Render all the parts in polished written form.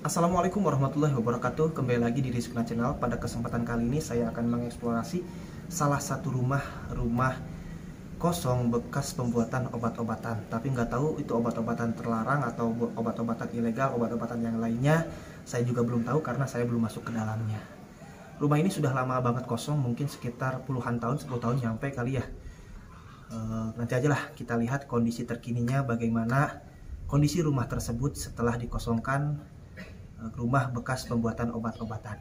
Assalamualaikum warahmatullahi wabarakatuh. Kembali lagi di Rizkuna Channel. Pada kesempatan kali ini saya akan mengeksplorasi salah satu rumah kosong bekas pembuatan obat-obatan. Tapi nggak tahu itu obat-obatan terlarang atau obat-obatan ilegal, obat-obatan yang lainnya. Saya juga belum tahu karena saya belum masuk ke dalamnya. Rumah ini sudah lama banget kosong, mungkin sekitar puluhan tahun, 10 tahun nyampe kali ya. Nanti aja lah kita lihat kondisi terkininya, bagaimana kondisi rumah tersebut setelah dikosongkan, rumah bekas pembuatan obat-obatan.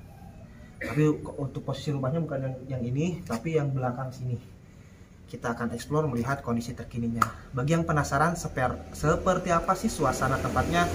Tapi untuk posisi rumahnya bukan yang ini, tapi yang belakang sini. Kita akan explore melihat kondisi terkininya. Bagi yang penasaran seperti apa sih suasana tempatnya,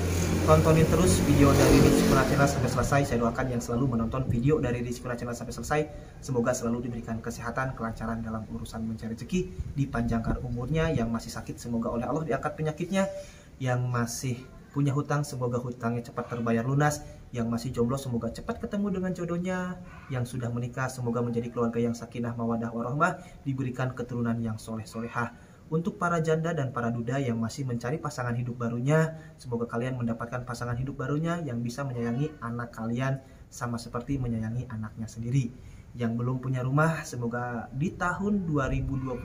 tontonin terus video dari Rizkuna Channel sampai selesai. Saya doakan yang selalu menonton video dari Rizkuna Channel sampai selesai, semoga selalu diberikan kesehatan, kelancaran dalam urusan mencari rezeki, dipanjangkan umurnya. Yang masih sakit semoga oleh Allah diangkat penyakitnya, yang masih punya hutang semoga hutangnya cepat terbayar lunas, yang masih jomblo semoga cepat ketemu dengan jodohnya, yang sudah menikah semoga menjadi keluarga yang sakinah mawadah warahmah, diberikan keturunan yang soleh-solehah. Untuk para janda dan para duda yang masih mencari pasangan hidup barunya, semoga kalian mendapatkan pasangan hidup barunya yang bisa menyayangi anak kalian sama seperti menyayangi anaknya sendiri. Yang belum punya rumah, semoga di tahun 2022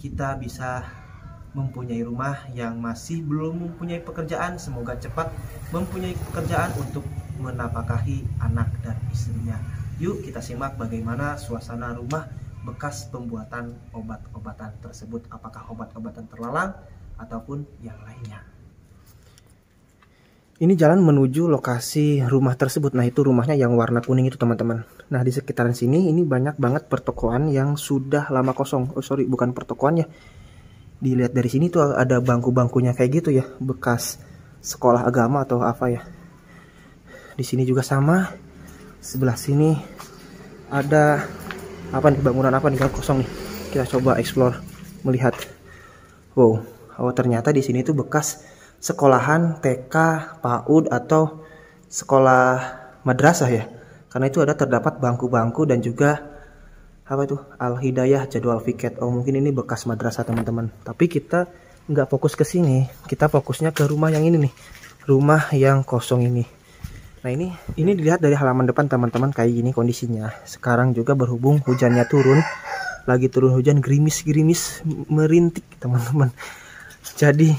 kita bisa mempunyai rumah. Yang masih belum mempunyai pekerjaan, semoga cepat mempunyai pekerjaan untuk menafkahi anak dan istrinya. Yuk kita simak bagaimana suasana rumah bekas pembuatan obat-obatan tersebut. Apakah obat-obatan terlarang ataupun yang lainnya. Ini jalan menuju lokasi rumah tersebut. Nah, itu rumahnya yang warna kuning itu, teman-teman. Nah, di sekitaran sini ini banyak banget pertokoan yang sudah lama kosong. Oh sorry, bukan pertokoannya. Dilihat dari sini tuh ada bangku-bangkunya kayak gitu ya, bekas sekolah agama atau apa ya. Di sini juga sama. Sebelah sini ada apa nih, bangunan apa nih yang kosong nih. Kita coba explore melihat. Wow, oh ternyata di sini tuh bekas sekolahan TK, PAUD atau sekolah madrasah ya. Karena itu ada terdapat bangku-bangku dan juga apa itu, Al-Hidayah Jadwal Fiket. Oh mungkin ini bekas madrasah teman-teman. Tapi kita nggak fokus ke sini, kita fokusnya ke rumah yang ini nih, rumah yang kosong ini. Nah ini dilihat dari halaman depan teman-teman, kayak gini kondisinya. Sekarang juga berhubung hujannya turun, lagi turun hujan, gerimis-gerimis merintik teman-teman. Jadi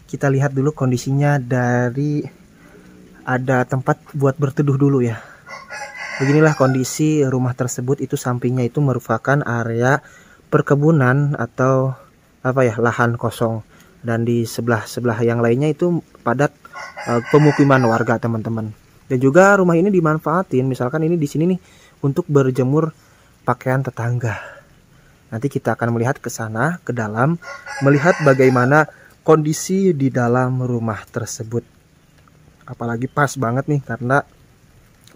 kita lihat dulu kondisinya dari ada tempat buat berteduh dulu ya. Beginilah kondisi rumah tersebut. Itu sampingnya itu merupakan area perkebunan atau apa ya, lahan kosong, dan di sebelah yang lainnya itu padat pemukiman warga teman-teman. Dan juga rumah ini dimanfaatin, misalkan ini di sini nih untuk berjemur pakaian tetangga. Nanti kita akan melihat ke sana, ke dalam, melihat bagaimana kondisi di dalam rumah tersebut. Apalagi pas banget nih karena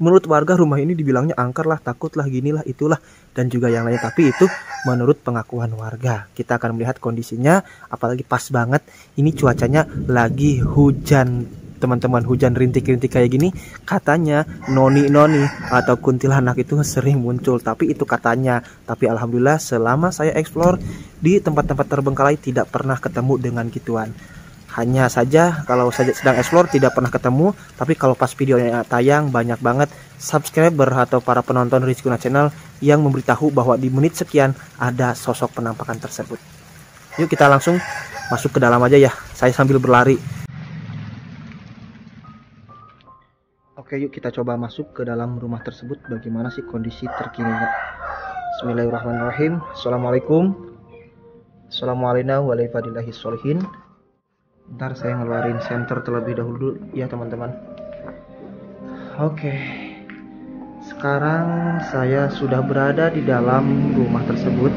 menurut warga rumah ini dibilangnya angker lah, takut lah, ginilah, itulah, dan juga yang lain. Tapi itu menurut pengakuan warga. Kita akan melihat kondisinya, apalagi pas banget. Ini cuacanya lagi hujan, teman-teman, hujan rintik-rintik kayak gini. Katanya noni-noni atau kuntilanak itu sering muncul. Tapi itu katanya. Tapi alhamdulillah selama saya explore di tempat-tempat terbengkalai tidak pernah ketemu dengan gituan. Hanya saja kalau saya sedang explore tidak pernah ketemu, tapi kalau pas videonya tayang banyak banget subscriber atau para penonton Rizkuna Channel yang memberitahu bahwa di menit sekian ada sosok penampakan tersebut. Yuk kita langsung masuk ke dalam aja ya, saya sambil berlari. Oke, yuk kita coba masuk ke dalam rumah tersebut. Bagaimana sih kondisi terkininya? Bismillahirrahmanirrahim. Assalamualaikum. Assalamualaikum warahmatullahi wabarakatuh. Ntar saya ngeluarin senter terlebih dahulu ya teman-teman. Oke, sekarang saya sudah berada di dalam rumah tersebut.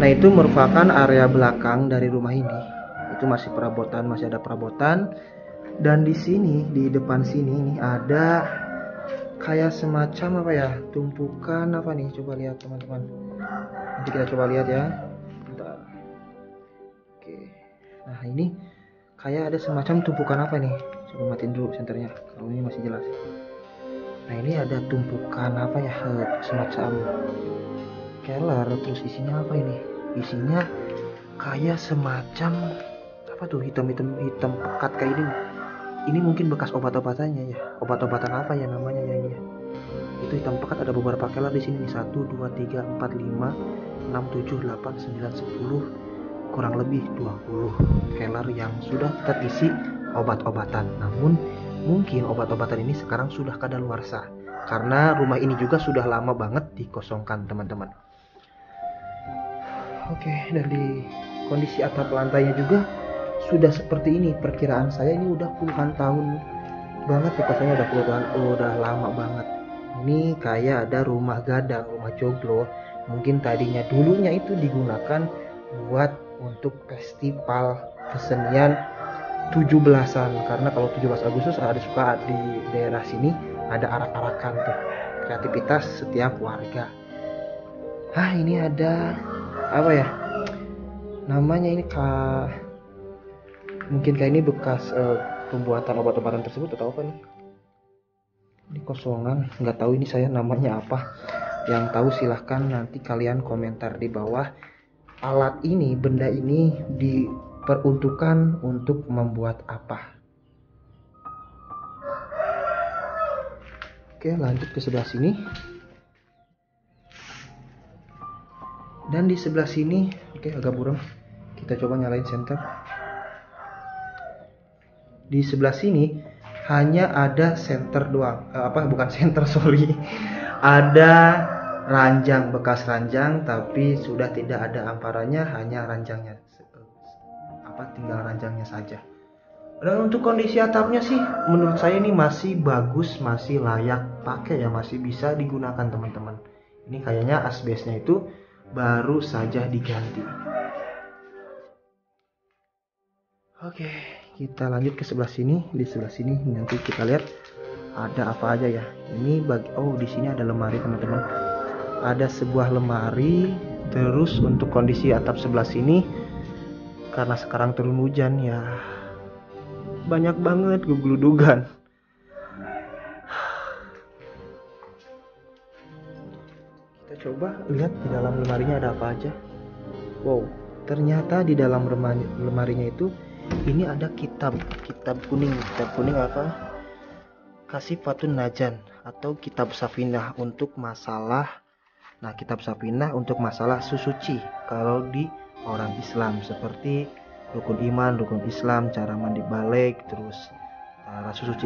Nah itu merupakan area belakang dari rumah ini. Itu masih perabotan, masih ada perabotan. Dan di sini, di depan sini ini ada kayak semacam apa ya, tumpukan apa nih, coba lihat teman-teman. Nanti kita coba lihat ya. Bentar. Oke, nah ini kayak ada semacam tumpukan apa nih, coba matiin dulu senternya kalau ini masih jelas. Nah ini ada tumpukan apa ya, semacam keler. Terus isinya apa ini, isinya kayak semacam apa tuh, hitam pekat kayak ini. ini mungkin bekas obat-obatannya ya. Obat-obatan apa ya namanya ya ini ya. Itu hitam pekat, ada beberapa kelar di sini nih. 1 2 3 4 5 6 7 8 9 10, kurang lebih 20 kelar yang sudah terisi obat-obatan. Namun mungkin obat-obatan ini sekarang sudah kadaluarsa karena rumah ini juga sudah lama banget dikosongkan, teman-teman. Oke, dan di kondisi atap lantainya juga sudah seperti ini. Perkiraan saya ini udah puluhan tahun banget ya, kosongnya udah puluhan, udah lama banget. Ini kayak ada rumah gadang, rumah joglo. Mungkin tadinya dulunya itu digunakan buat untuk festival kesenian 17-an, karena kalau 17 Agustus ada suka di daerah sini ada arak-arakan tuh, kreativitas setiap warga. Ini ada apa ya namanya ini, mungkin kayak ini bekas pembuatan obat-obatan tersebut atau apa nih. Ini kosongan, nggak tahu ini saya namanya apa. Yang tahu silahkan nanti kalian komentar di bawah. Alat ini, benda ini diperuntukkan untuk membuat apa. Oke, lanjut ke sebelah sini. Dan di sebelah sini, oke agak buram. Kita coba nyalain senter. Di sebelah sini hanya ada senter doang. Bukan senter, sorry. Ada ranjang, bekas ranjang, tapi sudah tidak ada amparannya, hanya ranjangnya. Tinggal ranjangnya saja. Dan untuk kondisi atapnya sih menurut saya ini masih bagus, masih layak pakai ya, masih bisa digunakan, teman-teman. Ini kayaknya asbesnya itu baru saja diganti. Oke, kita lanjut ke sebelah sini. Di sebelah sini nanti kita lihat ada apa aja ya. Ini di sini ada lemari, teman-teman. Ada sebuah lemari. Terus untuk kondisi atap sebelah sini, karena sekarang turun hujan ya, banyak banget gegludugan. Kita coba lihat di dalam lemarinya ada apa aja. Wow, ternyata di dalam lemarinya itu ini ada kitab kuning. Kitab kuning apa? Kasifatun Najan atau kitab Safinah untuk masalah. Nah, kitab Safinah untuk masalah susuci kalau di orang Islam, seperti rukun iman, rukun Islam, cara mandi balik, terus cara susuci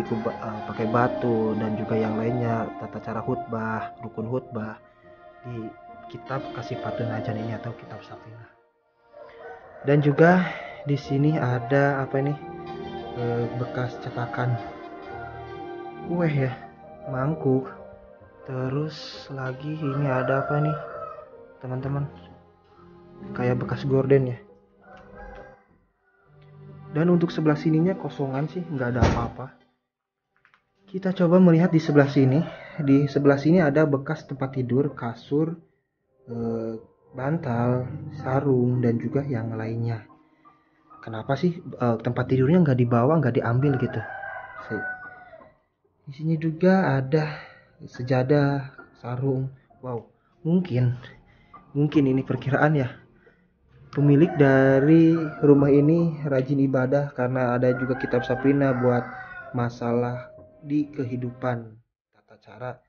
pakai batu, dan juga yang lainnya, tata cara khutbah, rukun khutbah di kitab Kasifatun Najan ini atau kitab Safinah. Dan juga di sini ada apa ini, bekas cetakan kue ya, mangkuk. Terus lagi ini ada apa nih, teman-teman, kayak bekas gorden ya. Dan untuk sebelah sininya kosongan sih, nggak ada apa-apa. Kita coba melihat di sebelah sini. Di sebelah sini ada bekas tempat tidur, kasur, bantal, sarung, dan juga yang lainnya. Kenapa sih tempat tidurnya nggak dibawa, nggak diambil gitu? Di sini juga ada sejadah, sarung. Wow, mungkin ini perkiraan ya. Pemilik dari rumah ini rajin ibadah, karena ada juga kitab Safinah buat masalah di kehidupan, tata cara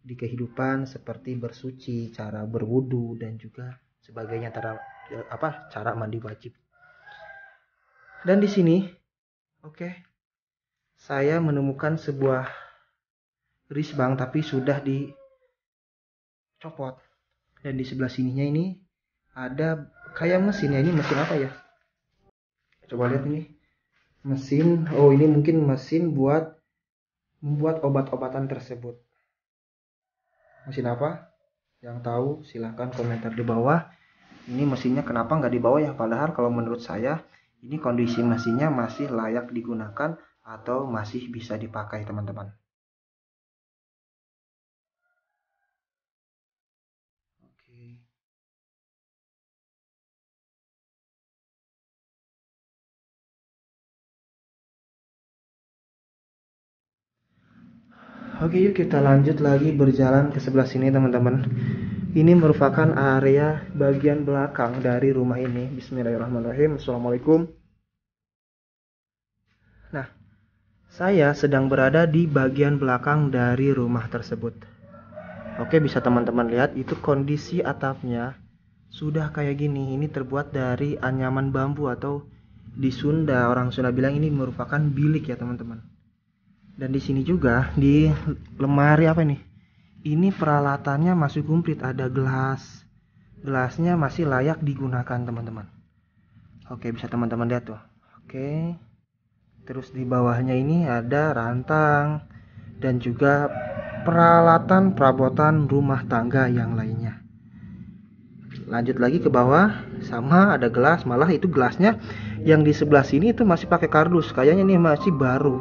di kehidupan seperti bersuci, cara berwudu, dan juga sebagainya, cara mandi wajib. Dan di sini, saya menemukan sebuah risbang tapi sudah dicopot. Dan di sebelah sininya ini ada kayak mesin ya. Ini mesin apa ya? Coba lihat ini. Mesin, ini mungkin mesin buat membuat obat-obatan tersebut. Mesin apa? Yang tahu silahkan komentar di bawah. Ini mesinnya kenapa nggak dibawa ya? Padahal kalau menurut saya ini kondisi mesinnya masih layak digunakan atau masih bisa dipakai, teman-teman. Oke, yuk kita lanjut lagi berjalan ke sebelah sini, teman-teman. Ini merupakan area bagian belakang dari rumah ini. Bismillahirrahmanirrahim. Assalamualaikum. Nah, Saya sedang berada di bagian belakang dari rumah tersebut. Oke, bisa teman-teman lihat itu kondisi atapnya sudah kayak gini. Ini terbuat dari anyaman bambu, atau di Sunda orang Sunda bilang ini merupakan bilik ya teman-teman. Dan di sini juga di lemari apa ini? Ini peralatannya masih komplit, ada gelas. Gelasnya masih layak digunakan teman-teman. Oke, bisa teman-teman lihat tuh. Oke. Terus di bawahnya ini ada rantang dan juga peralatan perabotan rumah tangga yang lainnya. Lanjut lagi ke bawah, sama ada gelas, malah itu gelasnya yang di sebelah sini itu masih pakai kardus. Kayaknya ini masih baru.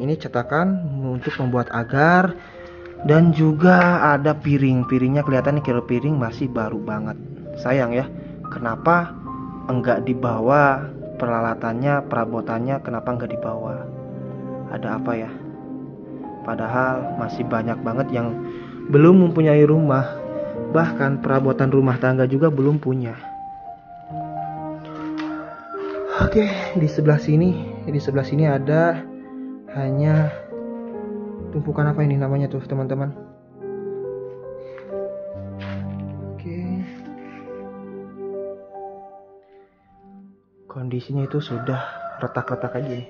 Ini cetakan untuk membuat agar, dan juga ada piring. Piringnya kelihatan nih, kalau piring masih baru banget. Sayang ya, kenapa enggak dibawa peralatannya, perabotannya, kenapa enggak dibawa? Ada apa ya? Padahal masih banyak banget yang belum mempunyai rumah, bahkan perabotan rumah tangga juga belum punya. Oke, di sebelah sini ada hanya tumpukan apa ini namanya tuh teman-teman? Kondisinya itu sudah retak-retak aja.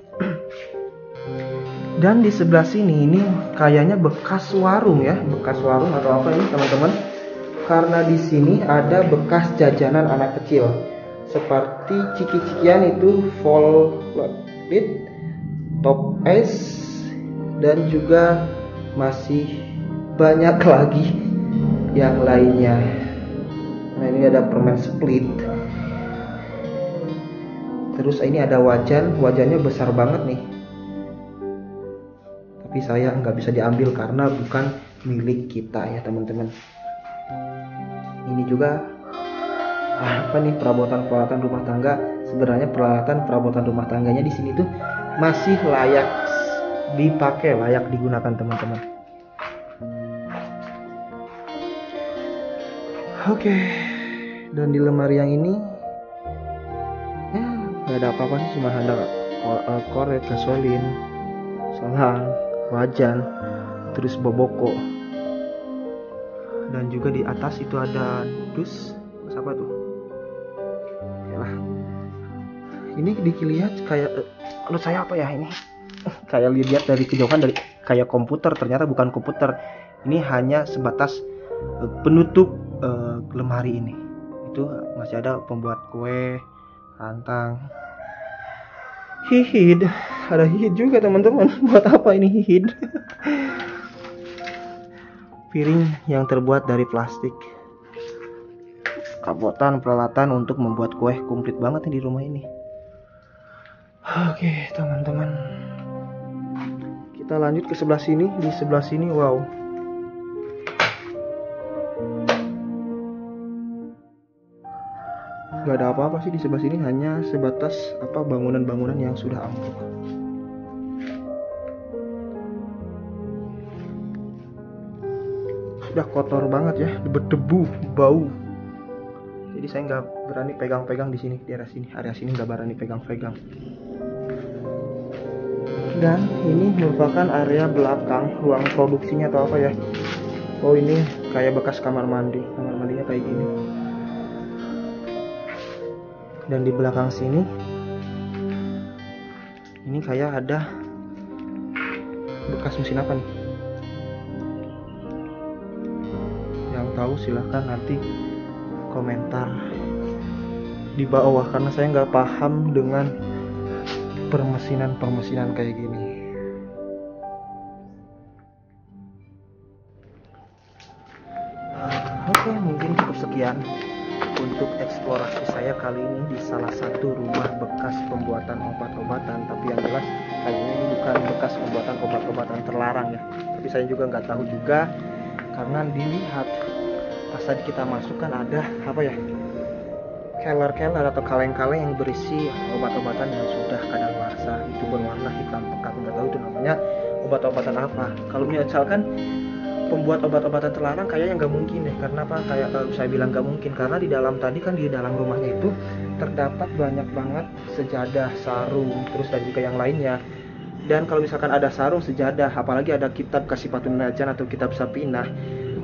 Dan di sebelah sini ini kayaknya bekas warung ya, bekas warung atau apa ini teman-teman? Karena di sini ada bekas jajanan anak kecil seperti ciki-cikian itu, Volpit, Top S, dan juga masih banyak lagi yang lainnya. Nah, ini ada permen split. Terus ini ada wajannya besar banget nih. Tapi saya nggak bisa diambil karena bukan milik kita ya teman-teman. Ini juga apa nih, peralatan rumah tangga. Sebenarnya peralatan perabotan rumah tangganya di sini tuh masih layak dipakai, layak digunakan teman-teman. Oke, dan di lemari yang ini nggak ada apa-apa sih, cuma ada korek, gasolin, selang, wajan, terus boboko, dan juga di atas itu ada dus apa tuh? Yalah, ini dilihat kayak menurut saya apa ya ini? Kayak lihat dari kejauhan dari kayak komputer, ternyata bukan komputer. Ini hanya sebatas penutup lemari ini. Itu masih ada pembuat kue, rantang, hihid, ada hihid juga teman-teman. Buat apa ini hihid? Piring yang terbuat dari plastik. Perabotan peralatan untuk membuat kue komplit banget nih di rumah ini. Oke teman-teman, kita lanjut ke sebelah sini. Di sebelah sini wow, nggak ada apa-apa sih di sebelah sini, hanya sebatas apa bangunan-bangunan yang sudah ambruk. Sudah kotor banget ya, berdebu, bau. Jadi saya nggak berani pegang-pegang di sini, di area sini nggak berani pegang-pegang. Dan ini merupakan area belakang, ruang produksinya atau apa ya? Oh, ini kayak bekas kamar mandi, kamar mandinya kayak gini. Dan di belakang sini ini kayak ada bekas mesin apa nih? Yang tahu silahkan nanti komentar di bawah, karena saya nggak paham dengan permesinan kayak gini. Oke, mungkin cukup sekian untuk eksplorasi saya kali ini di salah satu rumah bekas pembuatan obat-obatan. Tapi yang jelas kayaknya ini bukan bekas pembuatan obat-obatan terlarang ya. Tapi saya juga nggak tahu juga, karena dilihat pas tadi kita masuk kan ada apa ya, keler-keler atau kaleng-kaleng yang berisi obat-obatan yang sudah kadaluarsa, itu berwarna hitam pekat. Nggak tahu itu namanya obat-obatan apa. Kalau misalkan pembuat obat-obatan terlarang kayaknya nggak mungkin deh. Karena apa? Kayak kalau saya bilang nggak mungkin, karena di dalam tadi kan, di dalam rumahnya itu terdapat banyak banget sejadah, sarung, terus dan juga yang lainnya. Dan kalau misalkan ada sarung, sejadah, apalagi ada kitab Kasifatun Najan atau kitab Sapinah,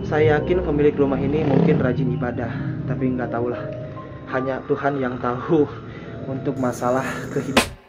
saya yakin pemilik rumah ini mungkin rajin ibadah. Tapi nggak tahulah, hanya Tuhan yang tahu untuk masalah kehidupan.